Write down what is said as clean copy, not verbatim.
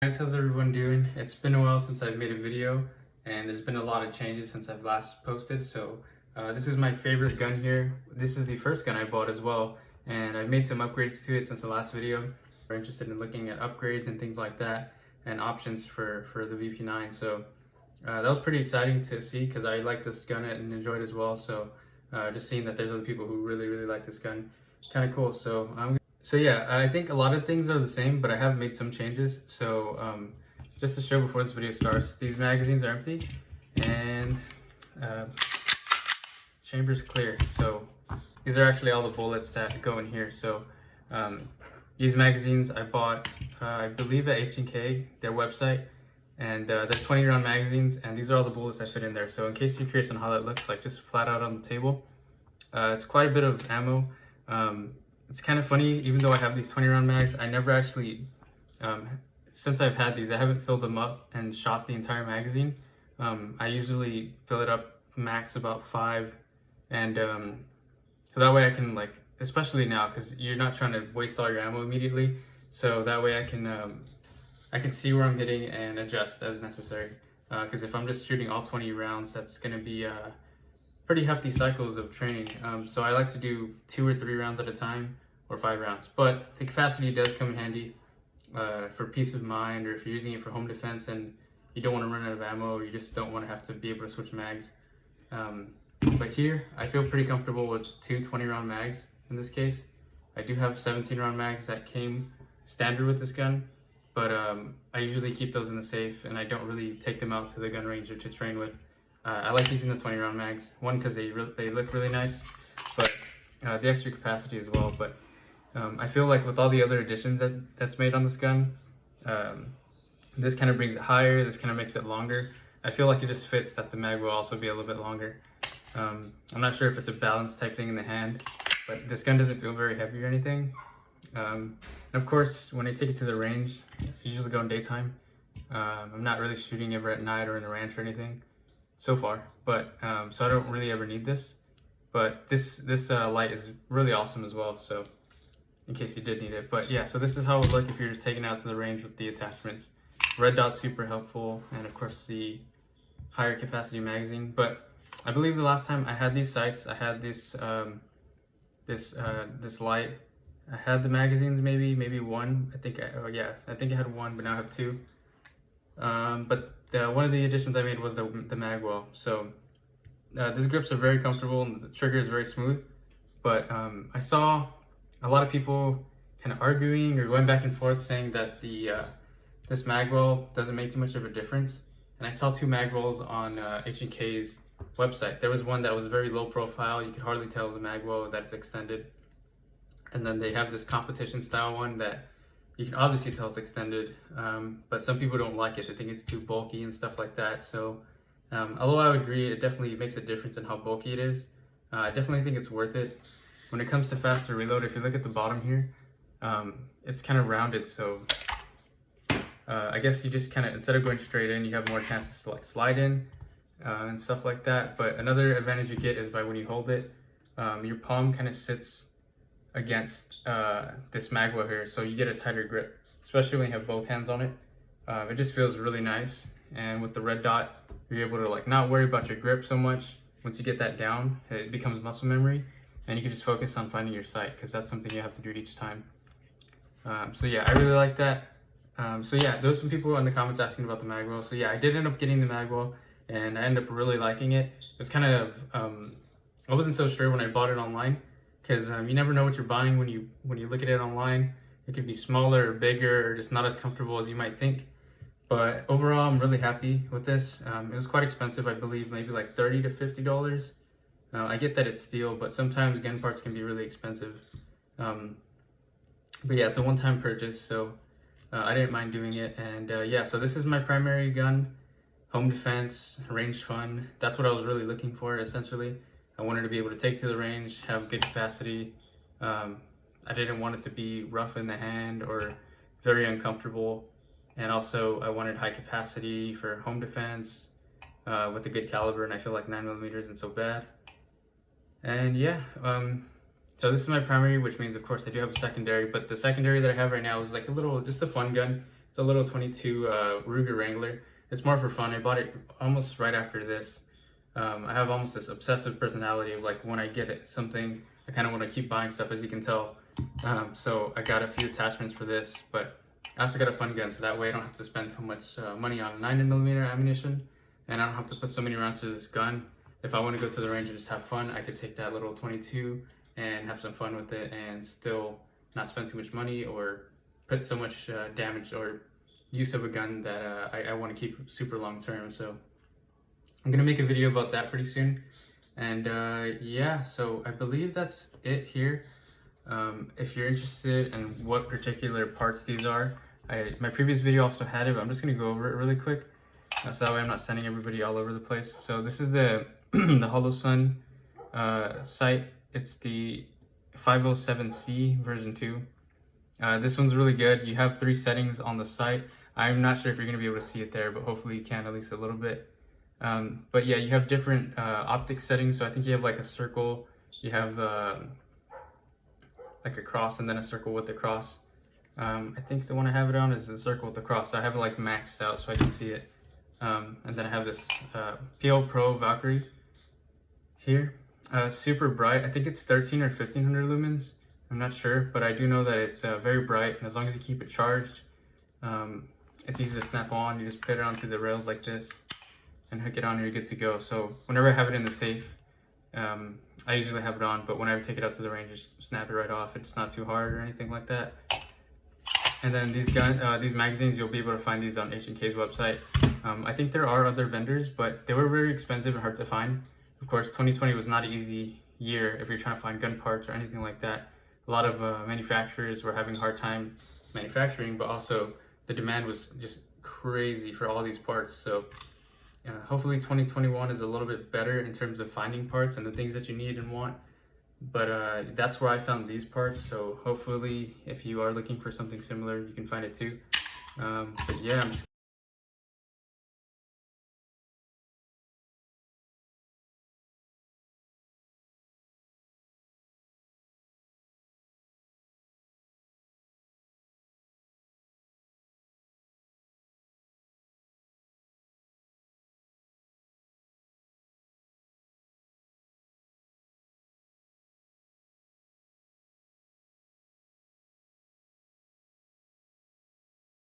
Guys, how's everyone doing? It's been a while since I've made a video, and there's been a lot of changes since I've last posted. So this is my favorite gun here. This is the first gun I bought as well, and I've made some upgrades to it since the last video. If you're interested in looking at upgrades and things like that and options for the Vp9. So that was pretty exciting to see because I like this gun and enjoyed it as well. So just seeing that there's other people who really like this gun, kind of cool. So yeah, I think a lot of things are the same, but I have made some changes. So just to show before this video starts, these magazines are empty and chamber's clear. So these are actually all the bullets that go in here. So these magazines I bought, I believe at H&K, their website, and they're 20 round magazines, and these are all the bullets that fit in there. So in case you're curious on how that looks like, just flat out on the table, it's quite a bit of ammo. It's kind of funny, even though I have these 20 round mags, I never actually, since I've had these, I haven't filled them up and shot the entire magazine. I usually fill it up max about 5, and so that way I can, like, especially now, because you're not trying to waste all your ammo immediately, so that way I can see where I'm hitting and adjust as necessary. Because if I'm just shooting all 20 rounds, that's going to be pretty hefty cycles of training. So I like to do 2 or 3 rounds at a time, or 5 rounds. But the capacity does come in handy for peace of mind, or if you're using it for home defense and you don't want to run out of ammo, or you just don't want to have to be able to switch mags. But here, I feel pretty comfortable with 2 20-round mags in this case. I do have 17-round mags that came standard with this gun, but I usually keep those in the safe, and I don't really take them out to the gun range or to train with. I like using the 20-round mags, one because they look really nice, but the extra capacity as well. But I feel like with all the other additions that's made on this gun, this kind of brings it higher, this kind of makes it longer. I feel like it just fits that the mag will also be a little bit longer. I'm not sure if it's a balance type thing in the hand, but this gun doesn't feel very heavy or anything. And of course, when I take it to the range, I usually go in daytime. I'm not really shooting ever at night or in a ranch or anything so far, but so I don't really ever need this. But this light is really awesome as well, so in case you did need it. But yeah, so this is how it would look if you're just taking it out to the range with the attachments. Red dot's super helpful, and of course the higher capacity magazine. But I believe the last time I had these sights, I had this this light. I had the magazines, maybe one. I think I think I had one, but now I have 2. But one of the additions I made was the mag well. So these grips are very comfortable and the trigger is very smooth. But I saw a lot of people kind of arguing or going back and forth saying that this magwell doesn't make too much of a difference. And I saw 2 magwells on H&K's website. There was one that was very low profile. You could hardly tell it was a magwell that's extended. And then they have this competition style one that you can obviously tell it's extended, but some people don't like it. They think it's too bulky and stuff like that. So although I would agree, it definitely makes a difference in how bulky it is. I definitely think it's worth it. When it comes to faster reload, if you look at the bottom here, it's kind of rounded. So I guess you just kind of, instead of going straight in, you have more chances to like slide in and stuff like that. But another advantage you get is by when you hold it, your palm kind of sits against this magwell here, so you get a tighter grip, especially when you have both hands on it. It just feels really nice, and with the red dot, you're able to like not worry about your grip so much. Once you get that down, it becomes muscle memory, and you can just focus on finding your sight, because that's something you have to do each time. So yeah, I really like that. So yeah, there was some people in the comments asking about the magwell. So yeah, I did end up getting the magwell, and I ended up really liking it. It was kind of I wasn't so sure when I bought it online, because you never know what you're buying when you look at it online. It could be smaller or bigger or just not as comfortable as you might think. But overall, I'm really happy with this. It was quite expensive, I believe, maybe like $30 to $50. I get that it's steel, but sometimes gun parts can be really expensive. But yeah, it's a one-time purchase, so I didn't mind doing it. And yeah, so this is my primary gun, home defense, range fun. That's what I was really looking for, essentially. I wanted to be able to take to the range, have good capacity. I didn't want it to be rough in the hand or very uncomfortable. And also I wanted high capacity for home defense with a good caliber, and I feel like 9mm isn't so bad. And yeah, so this is my primary, which means of course I do have a secondary, but the secondary that I have right now is like just a fun gun. It's a little 22 Ruger Wrangler. It's more for fun. I bought it almost right after this. I have almost this obsessive personality of like when I get it something, I kind of want to keep buying stuff, as you can tell. So I got a few attachments for this, but I also got a fun gun, so that way I don't have to spend so much money on 9mm ammunition, and I don't have to put so many rounds to this gun. If I want to go to the range and just have fun, I could take that little 22 and have some fun with it and still not spend too much money or put so much damage or use of a gun that I want to keep super long term. So I'm gonna make a video about that pretty soon. And yeah, so I believe that's it here. If you're interested in what particular parts these are, my previous video also had it, but I'm just gonna go over it really quick, so that way I'm not sending everybody all over the place. So this is the the HoloSun sight. It's the 507C version 2. This one's really good. You have 3 settings on the site. I'm not sure if you're gonna be able to see it there, but hopefully you can at least a little bit. But yeah, you have different optic settings. So I think you have like a circle, you have like a cross, and then a circle with the cross. I think the one I have it on is the circle with the cross. So I have it like maxed out so I can see it. And then I have this PL Pro Valkyrie here. Super bright. I think it's 13 or 1500 lumens. I'm not sure, but I do know that it's very bright, and as long as you keep it charged, it's easy to snap on. You just put it onto the rails like this and hook it on and you're good to go. So whenever I have it in the safe, I usually have it on, but whenever I take it out to the range, just snap it right off. It's not too hard or anything like that. And then these magazines, you'll be able to find these on H&K's website. I think there are other vendors, but they were very expensive and hard to find. Of course, 2020 was not an easy year if you're trying to find gun parts or anything like that. A lot of manufacturers were having a hard time manufacturing, but also the demand was just crazy for all these parts. So hopefully 2021 is a little bit better in terms of finding parts and the things that you need and want. But that's where I found these parts. So hopefully if you are looking for something similar, you can find it too. But yeah,